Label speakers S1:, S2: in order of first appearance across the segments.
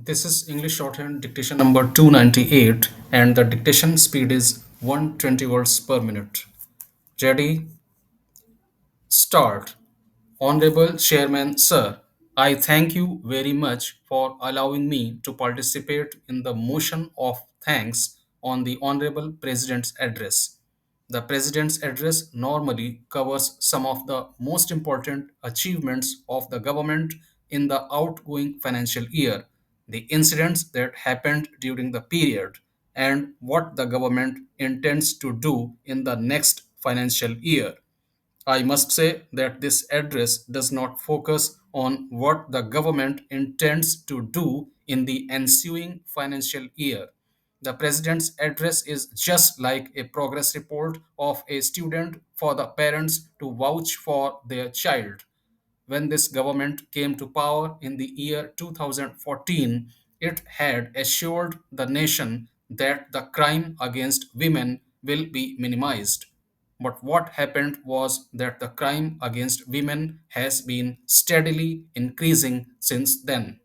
S1: This is English Shorthand Dictation number 298, and the dictation speed is 120 words per minute. Ready? Start. Honorable Chairman, sir, I thank you very much for allowing me to participate in the motion of thanks on the Honorable President's address. The President's address normally covers some of the most important achievements of the government in the outgoing financial year, the incidents that happened during the period, and what the government intends to do in the next financial year. I must say that this address does not focus on what the government intends to do in the ensuing financial year. The president's address is just like a progress report of a student for the parents to vouch for their child. When this government came to power in the year 2014, it had assured the nation that the crime against women will be minimized. But what happened was that the crime against women has been steadily increasing since then.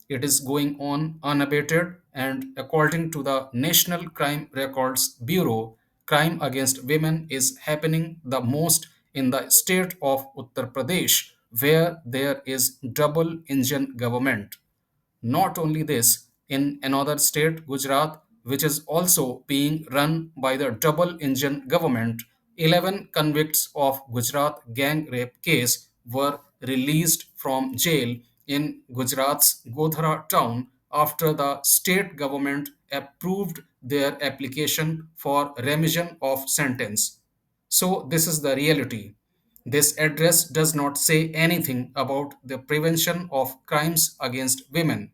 S1: It is going on unabated, and according to the National Crime Records Bureau, crime against women is happening the most in the state of Uttar Pradesh, where there is double engine government. Not only this, in another state, Gujarat, which is also being run by the double engine government, 11 convicts of Gujarat gang rape case were released from jail in Gujarat's Godhra town after the state government approved their application for remission of sentence. So, this is the reality. This address does not say anything about the prevention of crimes against women.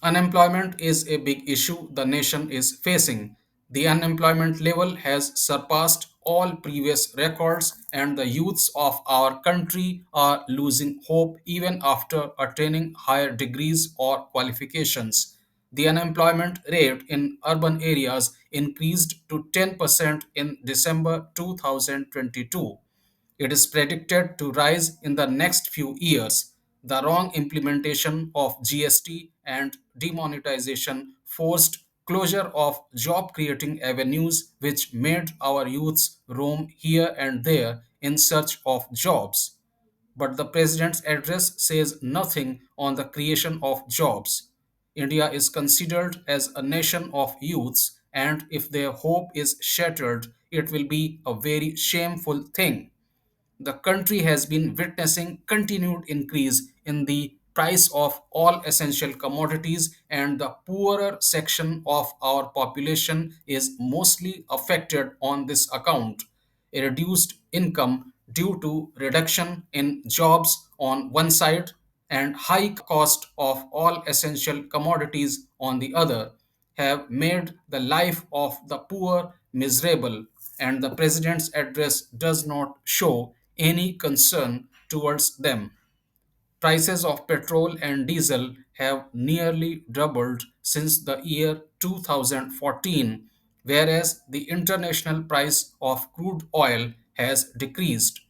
S1: Unemployment is a big issue the nation is facing. The unemployment level has surpassed all previous records, and the youths of our country are losing hope even after attaining higher degrees or qualifications. The unemployment rate in urban areas increased to 10% in December 2022. It is predicted to rise in the next few years. The wrong implementation of GST and demonetization forced closure of job creating avenues, which made our youths roam here and there in search of jobs. But the president's address says nothing on the creation of jobs. India is considered as a nation of youths, and if their hope is shattered, it will be a very shameful thing. The country has been witnessing continued increase in the price of all essential commodities, and the poorer section of our population is mostly affected on this account. A reduced income due to reduction in jobs on one side and high cost of all essential commodities on the other have made the life of the poor miserable, and the president's address does not show any concern towards them. Prices of petrol and diesel have nearly doubled since the year 2014, whereas the international price of crude oil has decreased.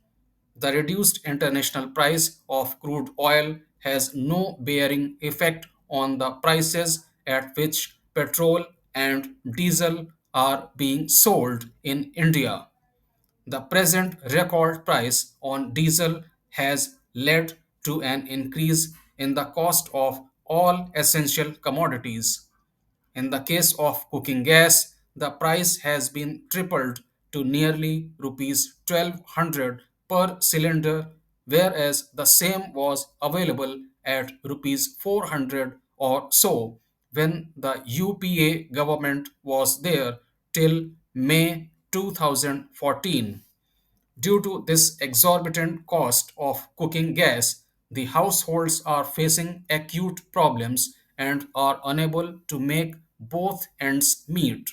S1: The reduced international price of crude oil has no bearing effect on the prices at which petrol and diesel are being sold in India. The present record price on diesel has led to an increase in the cost of all essential commodities. In the case of cooking gas, the price has been tripled to nearly rupees 1200 per cylinder, whereas the same was available at rupees 400 or so when the UPA government was there till May 2014. Due to this exorbitant cost of cooking gas, the households are facing acute problems and are unable to make both ends meet.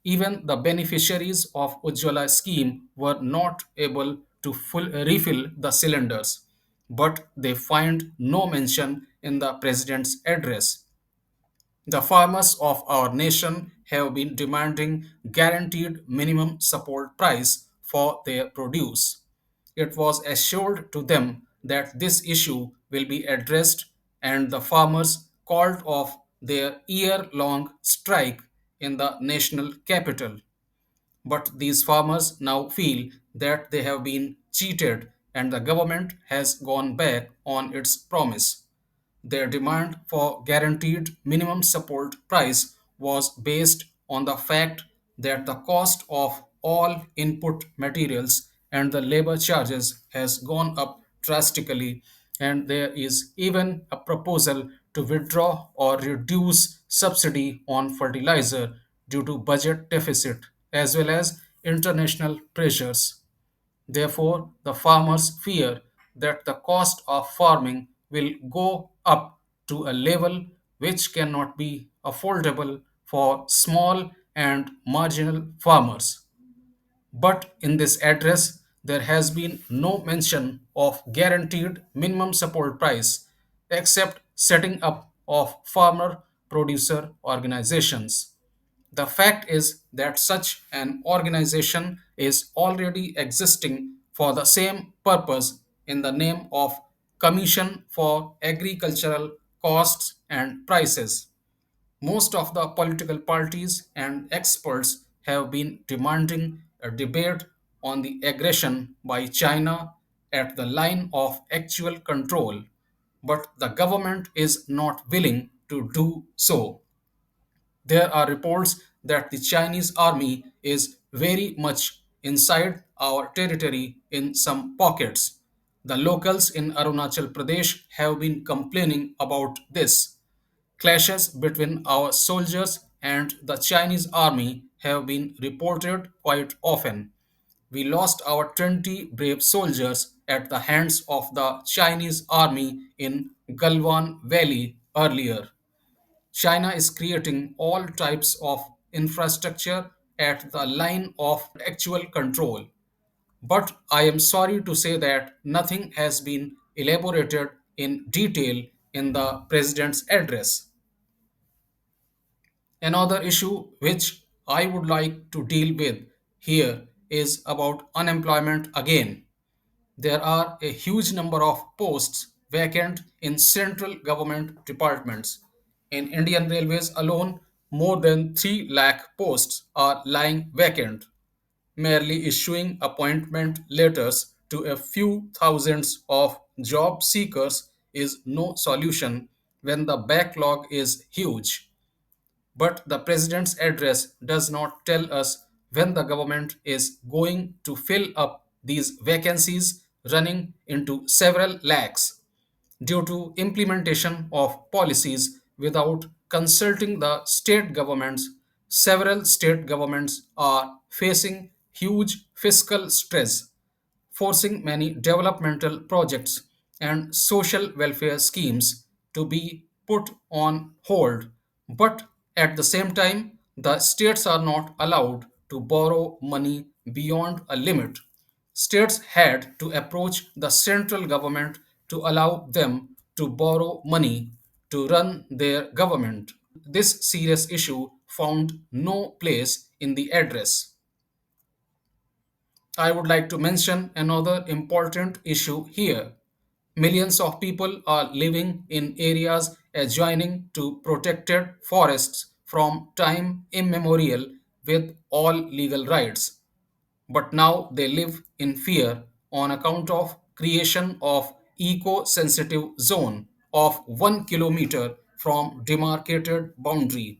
S1: Even the beneficiaries of Ujjwala scheme were not able to refill the cylinders, but they find no mention in the president's address. The farmers of our nation have been demanding guaranteed minimum support price for their produce. It was assured to them that this issue will be addressed and the farmers called off their year long strike in the national capital. But these farmers now feel that they have been cheated and the government has gone back on its promise. Their demand for guaranteed minimum support price was based on the fact that the cost of all input materials and the labor charges has gone up drastically, and there is even a proposal to withdraw or reduce subsidy on fertilizer due to budget deficit as well as international pressures. Therefore, the farmers fear that the cost of farming will go up to a level which cannot be affordable for small and marginal farmers. But in this address, there has been no mention of guaranteed minimum support price except setting up of farmer producer organizations. The fact is that such an organization is already existing for the same purpose in the name of Commission for Agricultural Costs and Prices. Most of the political parties and experts have been demanding a debate on the aggression by China at the line of actual control, but the government is not willing to do so. There are reports that the Chinese army is very much inside our territory in some pockets. The locals in Arunachal Pradesh have been complaining about this. Clashes between our soldiers and the Chinese army have been reported quite often. We lost our 20 brave soldiers at the hands of the Chinese army in Galwan Valley earlier. China is creating all types of infrastructure at the line of actual control. But I am sorry to say that nothing has been elaborated in detail in the president's address. Another issue which I would like to deal with here is about unemployment again. There are a huge number of posts vacant in central government departments. In Indian Railways alone, more than 3 lakh posts are lying vacant. Merely issuing appointment letters to a few thousands of job seekers is no solution when the backlog is huge. But the president's address does not tell us when the government is going to fill up these vacancies running into several lakhs due to implementation of policies without consulting the state governments. Several state governments are facing huge fiscal stress, forcing many developmental projects and social welfare schemes to be put on hold. But at the same time, the states are not allowed to borrow money beyond a limit. States had to approach the central government to allow them to borrow money to run their government. This serious issue found no place in the address. I would like to mention another important issue here. Millions of people are living in areas adjoining to protected forests from time immemorial with all legal rights. But now they live in fear on account of creation of eco-sensitive zone of 1 kilometer from demarcated boundary.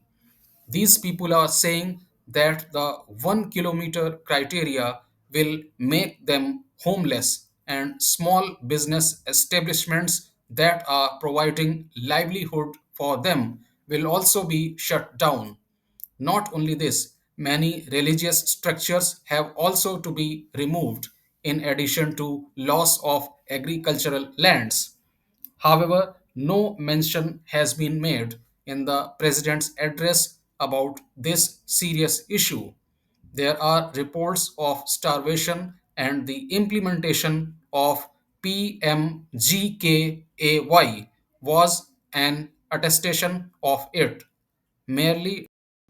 S1: These people are saying that the 1 kilometer criteria will make them homeless, and small business establishments that are providing livelihood for them will also be shut down. Not only this, many religious structures have also to be removed in addition to loss of agricultural lands. However, no mention has been made in the president's address about this serious issue. There are reports of starvation, and the implementation of PMGKAY was an attestation of it. Merely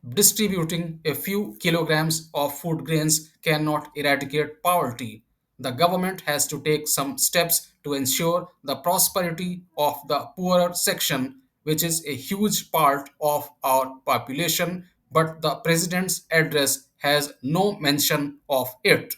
S1: distributing a few kilograms of food grains cannot eradicate poverty. The government has to take some steps to ensure the prosperity of the poorer section, which is a huge part of our population, but the president's address has no mention of it.